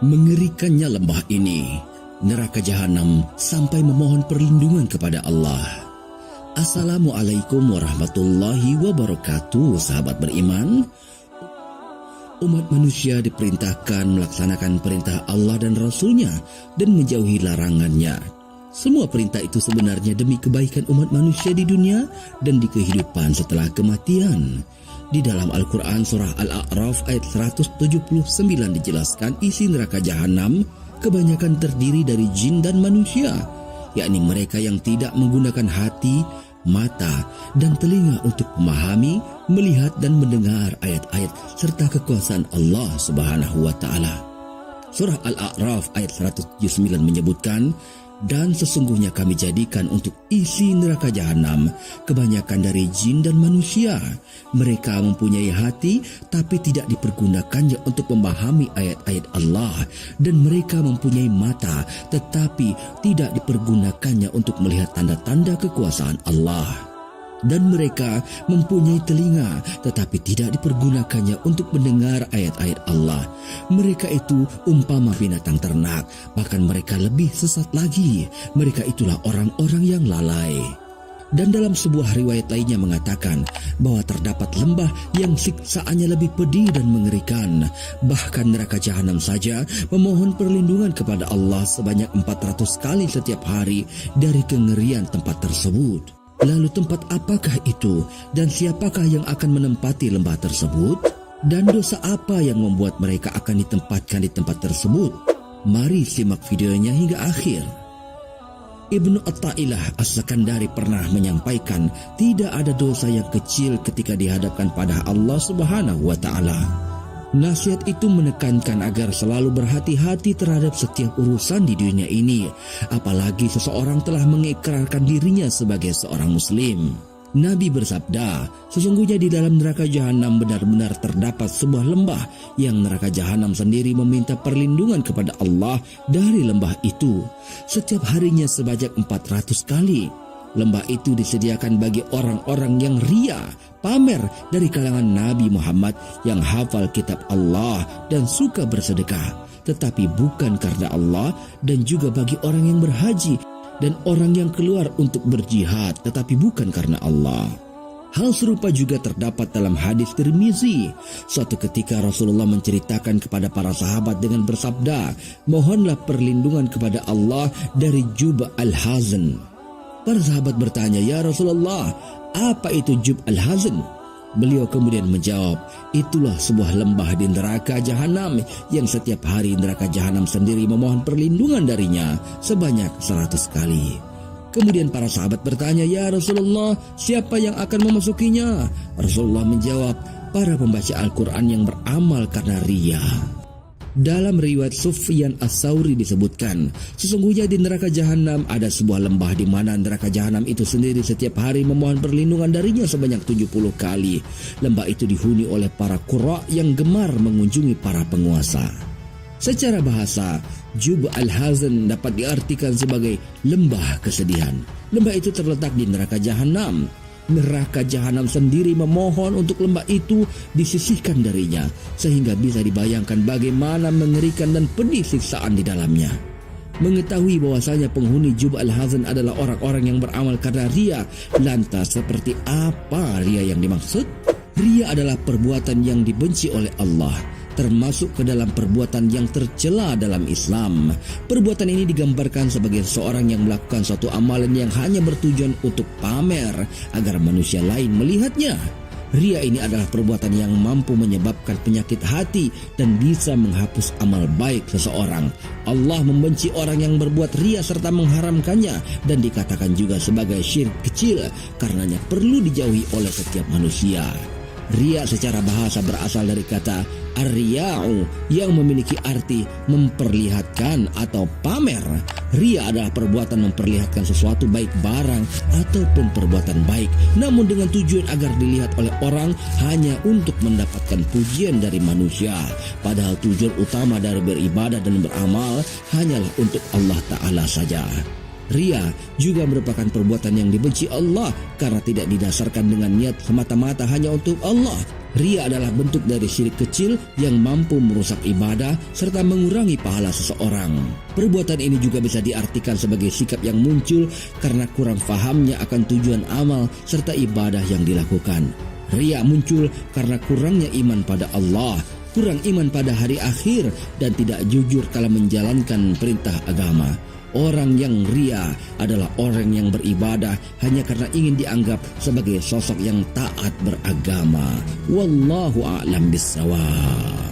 Mengerikannya lembah ini, neraka jahanam, sampai memohon perlindungan kepada Allah. Assalamualaikum warahmatullahi wabarakatuh, sahabat beriman. Umat manusia diperintahkan melaksanakan perintah Allah dan Rasul-Nya dan menjauhi larangannya. Semua perintah itu sebenarnya demi kebaikan umat manusia di dunia dan di kehidupan setelah kematian. Di dalam Al-Quran surah Al-A'raf ayat 179 dijelaskan isi neraka jahanam kebanyakan terdiri dari jin dan manusia, yakni mereka yang tidak menggunakan hati, mata, dan telinga untuk memahami, melihat, dan mendengar ayat-ayat serta kekuasaan Allah Subhanahu wa Ta'ala. Surah Al-A'raf ayat 179 menyebutkan, dan sesungguhnya kami jadikan untuk isi neraka jahanam kebanyakan dari jin dan manusia. Mereka mempunyai hati tapi tidak dipergunakannya untuk memahami ayat-ayat Allah, dan mereka mempunyai mata tetapi tidak dipergunakannya untuk melihat tanda-tanda kekuasaan Allah. Dan mereka mempunyai telinga tetapi tidak dipergunakannya untuk mendengar ayat-ayat Allah. Mereka itu umpama binatang ternak, bahkan mereka lebih sesat lagi. Mereka itulah orang-orang yang lalai. Dan dalam sebuah riwayat lainnya mengatakan bahwa terdapat lembah yang siksaannya lebih pedih dan mengerikan. Bahkan neraka jahanam saja memohon perlindungan kepada Allah sebanyak 400 kali setiap hari dari kengerian tempat tersebut. Lalu tempat apakah itu dan siapakah yang akan menempati lembah tersebut? Dan dosa apa yang membuat mereka akan ditempatkan di tempat tersebut? Mari simak videonya hingga akhir. Ibnu Athaillah As-Sakandari pernah menyampaikan, tidak ada dosa yang kecil ketika dihadapkan pada Allah Subhanahu wa Ta'ala. Nasihat itu menekankan agar selalu berhati-hati terhadap setiap urusan di dunia ini, apalagi seseorang telah mengikrarkan dirinya sebagai seorang muslim. Nabi bersabda, sesungguhnya di dalam neraka jahanam benar-benar terdapat sebuah lembah yang neraka jahanam sendiri meminta perlindungan kepada Allah dari lembah itu setiap harinya sebanyak 400 kali. Lembah itu disediakan bagi orang-orang yang ria, pamer dari kalangan Nabi Muhammad yang hafal kitab Allah dan suka bersedekah, tetapi bukan karena Allah, dan juga bagi orang yang berhaji dan orang yang keluar untuk berjihad, tetapi bukan karena Allah. Hal serupa juga terdapat dalam hadis Tirmizi. Suatu ketika Rasulullah menceritakan kepada para sahabat dengan bersabda, mohonlah perlindungan kepada Allah dari Jub al-Hazan. Para sahabat bertanya, ya Rasulullah, apa itu Jub al-Hazan? Beliau kemudian menjawab, itulah sebuah lembah di neraka jahanam yang setiap hari neraka jahanam sendiri memohon perlindungan darinya sebanyak 100 kali. Kemudian para sahabat bertanya, ya Rasulullah, siapa yang akan memasukinya? Rasulullah menjawab, para pembaca Al-Quran yang beramal karena riya. Dalam riwayat Sufyan As-Sauri disebutkan, sesungguhnya di neraka jahanam ada sebuah lembah di mana neraka jahanam itu sendiri setiap hari memohon perlindungan darinya sebanyak 70 kali. Lembah itu dihuni oleh para qurra yang gemar mengunjungi para penguasa. Secara bahasa, Jub al-Hazan dapat diartikan sebagai lembah kesedihan. Lembah itu terletak di neraka jahanam. Neraka jahanam sendiri memohon untuk lembah itu disisihkan darinya, sehingga bisa dibayangkan bagaimana mengerikan dan pedih siksaan di dalamnya. Mengetahui bahwasanya penghuni Jub al-Hazan adalah orang-orang yang beramal karena ria, lantas seperti apa ria yang dimaksud? Ria adalah perbuatan yang dibenci oleh Allah, termasuk ke dalam perbuatan yang tercela dalam Islam. Perbuatan ini digambarkan sebagai seorang yang melakukan suatu amalan yang hanya bertujuan untuk pamer agar manusia lain melihatnya. Ria ini adalah perbuatan yang mampu menyebabkan penyakit hati dan bisa menghapus amal baik seseorang. Allah membenci orang yang berbuat ria serta mengharamkannya, dan dikatakan juga sebagai syirik kecil, karenanya perlu dijauhi oleh setiap manusia. Ria secara bahasa berasal dari kata ar-riya'u yang memiliki arti memperlihatkan atau pamer. Ria adalah perbuatan memperlihatkan sesuatu baik barang ataupun perbuatan baik, namun dengan tujuan agar dilihat oleh orang hanya untuk mendapatkan pujian dari manusia. Padahal tujuan utama dari beribadah dan beramal hanyalah untuk Allah Ta'ala saja. Ria juga merupakan perbuatan yang dibenci Allah karena tidak didasarkan dengan niat semata-mata hanya untuk Allah. Ria adalah bentuk dari syirik kecil yang mampu merusak ibadah serta mengurangi pahala seseorang. Perbuatan ini juga bisa diartikan sebagai sikap yang muncul karena kurang fahamnya akan tujuan amal serta ibadah yang dilakukan. Ria muncul karena kurangnya iman pada Allah, kurang iman pada hari akhir, dan tidak jujur kala menjalankan perintah agama. Orang yang ria adalah orang yang beribadah hanya karena ingin dianggap sebagai sosok yang taat beragama. Wallahu a'lam bishawab.